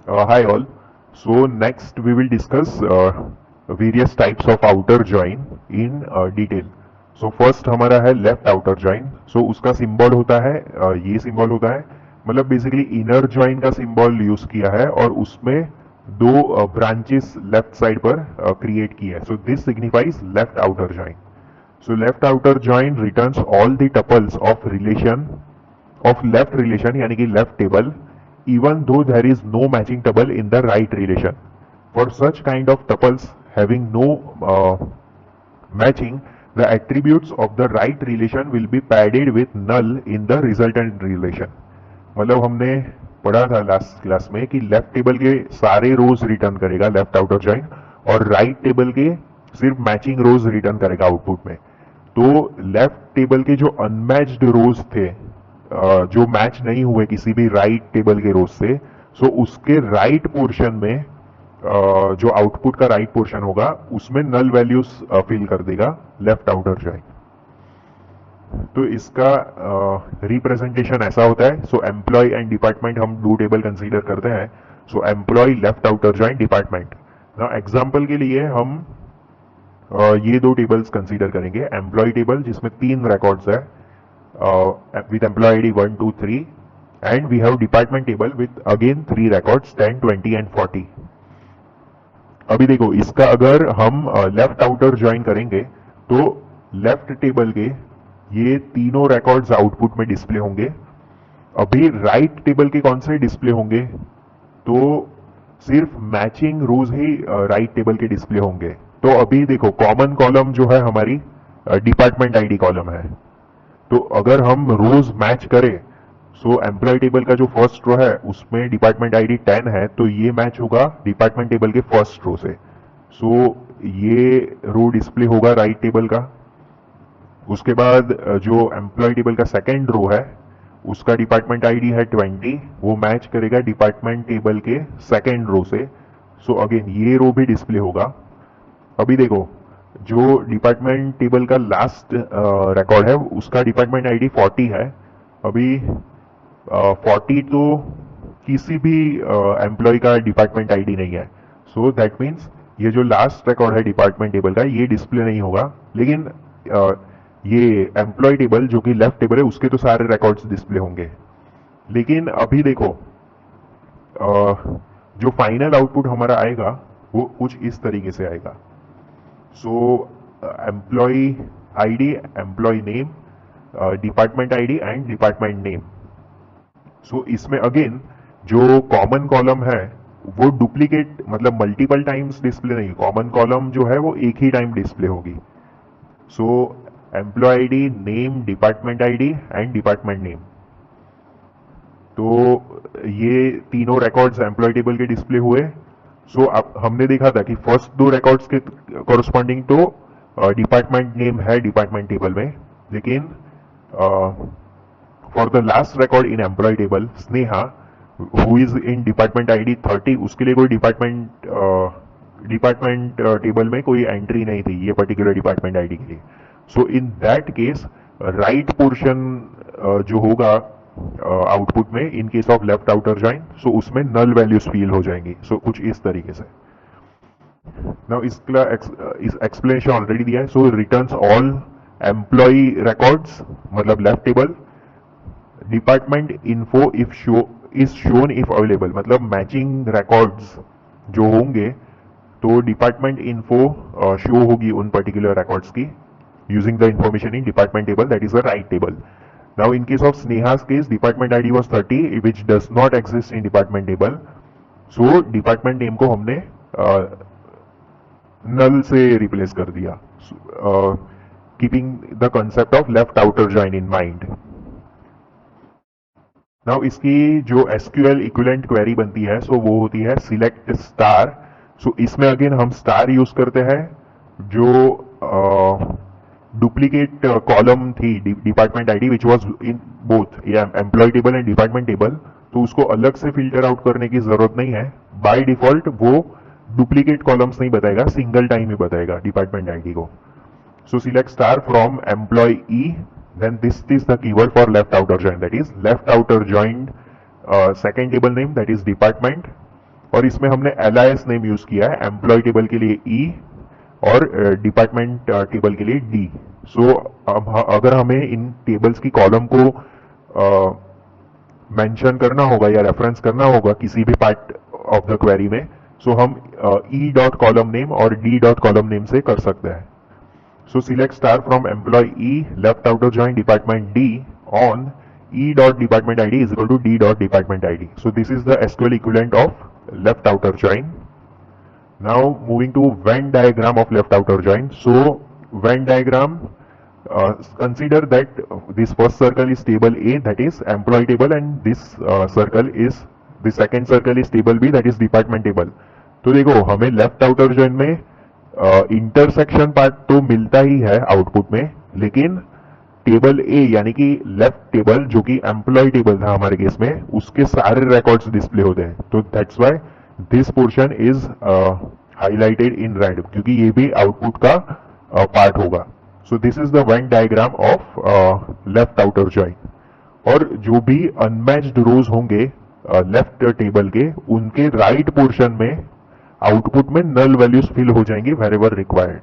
Hi all. So next we will discuss various types of outer join in detail. So first हमारा है left outer join. So उसका symbol होता है ये symbol होता है, मतलब बेसिकली इनर जॉइन का सिंबल यूज किया है और उसमें दो ब्रांचेस लेफ्ट साइड पर क्रिएट की है. So this signifies left outer join. So left outer join returns all the tuples of left relation यानी कि left table even though there is no matching tuple in the right relation. For such kind of tuples having no matching, the attributes of the right relation will be padded with null in the resultant relation. मतलब हमने पढ़ा था last class में कि left table के सारे रोज return करेगा left outer join और राइट टेबल के सिर्फ मैचिंग रोज रिटर्न करेगा आउटपुट में. तो लेफ्ट टेबल के जो अनमैच्ड रोज थे, जो मैच नहीं हुए किसी भी राइट टेबल के रोज से, सो उसके राइट पोर्शन में जो आउटपुट का राइट पोर्शन होगा उसमें नल वैल्यूज फिल कर देगा लेफ्ट आउटर जॉइन. तो इसका रिप्रेजेंटेशन ऐसा होता है. सो एम्प्लॉय एंड डिपार्टमेंट हम दो टेबल कंसीडर करते हैं. So employee left outer join department. Now example के लिए हम ये दो टेबल्स कंसीडर करेंगे. एम्प्लॉय टेबल जिसमें 3 रिकॉर्ड्स है with employee ID 1 2 3 and we have department table with again 3 records 10 20 and 40. अभी देखो इसका अगर हम लेफ्ट आउटर ज्वाइन करेंगे तो लेफ्ट टेबल के ये तीनों रिकॉर्ड्स आउटपुट में डिस्प्ले होंगे. अभी राइट टेबल के कौन से डिस्प्ले होंगे? तो सिर्फ मैचिंग रोज ही राइट टेबल के डिस्प्ले होंगे. तो अभी देखो कॉमन कॉलम जो है हमारी डिपार्टमेंट आईडी कॉलम है. तो अगर हम रोज मैच करें सो एम्प्लॉय टेबल का जो फर्स्ट रो है उसमें डिपार्टमेंट आईडी 10 है तो ये मैच होगा डिपार्टमेंट टेबल के फर्स्ट रो से. सो ये रो डिस्प्ले होगा राइट टेबल का. उसके बाद जो एम्प्लॉय टेबल का सेकेंड रो है उसका डिपार्टमेंट आईडी है 20, वो मैच करेगा डिपार्टमेंट टेबल के सेकेंड रो से. सो अगेन ये रो भी डिस्प्ले होगा. अभी देखो जो डिपार्टमेंट टेबल का लास्ट रिकॉर्ड है उसका डिपार्टमेंट आईडी 40 है. अभी 40 तो किसी भी एम्प्लॉय का डिपार्टमेंट आईडी नहीं है. सो दैट मीन्स ये जो लास्ट रिकॉर्ड है डिपार्टमेंट टेबल का ये डिस्प्ले नहीं होगा. लेकिन ये एम्प्लॉय टेबल जो कि लेफ्ट टेबल है उसके तो सारे रिकॉर्ड्स डिस्प्ले होंगे. लेकिन अभी देखो जो फाइनल आउटपुट हमारा आएगा वो कुछ इस तरीके से आएगा. So employee ID, employee name, department ID and department name. So इसमें अगेन जो कॉमन कॉलम है वो डुप्लीकेट मतलब मल्टीपल टाइम्स डिस्प्ले नहीं, कॉमन कॉलम जो है वो एक ही टाइम डिस्प्ले होगी. So employee ID, name, department ID and department name. तो ये तीनों रिकॉर्ड्स एम्प्लॉय टेबल के डिस्प्ले हुए. सो अब हमने देखा था कि फर्स्ट दो रिकॉर्ड्स के कॉरस्पॉन्डिंग तो डिपार्टमेंट नेम है डिपार्टमेंट टेबल में. लेकिन for the last record in employee table Sneha who is in department ID 30 उसके लिए कोई डिपार्टमेंट टेबल में कोई एंट्री नहीं थी ये पर्टिकुलर डिपार्टमेंट आईडी के लिए. So in that case right portion जो होगा आउटपुट में in case of left outer join so उसमें नल वैल्यूज फील हो जाएंगी. सो कुछ इस तरीके से. नाउ इसका एक्सप्लेनेशन ऑलरेडी दिया है. सो रिटर्न्स ऑल एम्प्लॉय रिकॉर्ड्स मतलब left table. Department info if show is shown if available मतलब मैचिंग रिकॉर्ड्स जो होंगे तो डिपार्टमेंट इन्फो शो होगी उन पर्टिकुलर रिकॉर्ड्स की using the information in department table, that is the right table. Now in case of Sneha's case department ID was 30 which does not exist in department table. So department name को हमने null से replace कर दिया, keeping the concept of left outer join in mind. Now इसकी जो SQL equivalent query बनती है so वो होती है select star. So इसमें again हम star use करते हैं. जो डुप्लीकेट कॉलम थी department ID which was in both employee table and department table, तो उसको अलग से फिल्टर आउट करने की जरूरत नहीं है. बाय डिफॉल्ट वो डुप्लीकेट कॉलम्स नहीं बताएगा, सिंगल टाइम ही बताएगा डिपार्टमेंट आईडी को. So select star from employee e, then this is the keyword for left outer join, that is left outer joined second table name that is department और इसमें हमने LIS name use किया है, employ table के लिए E और department table के लिए D। सो अब अगर हमें इन टेबल्स की कॉलम को मेंशन करना होगा या रेफरेंस करना होगा किसी भी पार्ट ऑफ द क्वेरी में, सो हम E डॉट कॉलम नेम और D डॉट कॉलम नेम से कर सकते हैं। So select star from employee E left outer join department D on E dot department ID is equal to D dot department ID. So this is the SQL equivalent of left outer join. Now moving to Venn diagram of left outer join. So Venn diagram, consider that this first circle is table A, that is employee table, and this circle is, the second circle is table B, that is department table. तो देखो हमें left outer join में intersection part तो मिलता ही है output में, लेकिन table ए यानी कि लेफ्ट टेबल जो कि एम्प्लॉय टेबल था हमारे केस में, उसके सारे रिकॉर्ड्स डिस्प्ले होते हैं। तो that's why this portion is highlighted in red, क्योंकि ये भी आउटपुट का पार्ट होगा। So this is the Venn diagram of left outer join. और जो भी अनमैच्ड रोज होंगे लेफ्ट टेबल के, उनके राइट पोर्शन में आउटपुट में नल वैल्यूज फिल हो जाएंगी वेरेवर रिक्वायर्ड।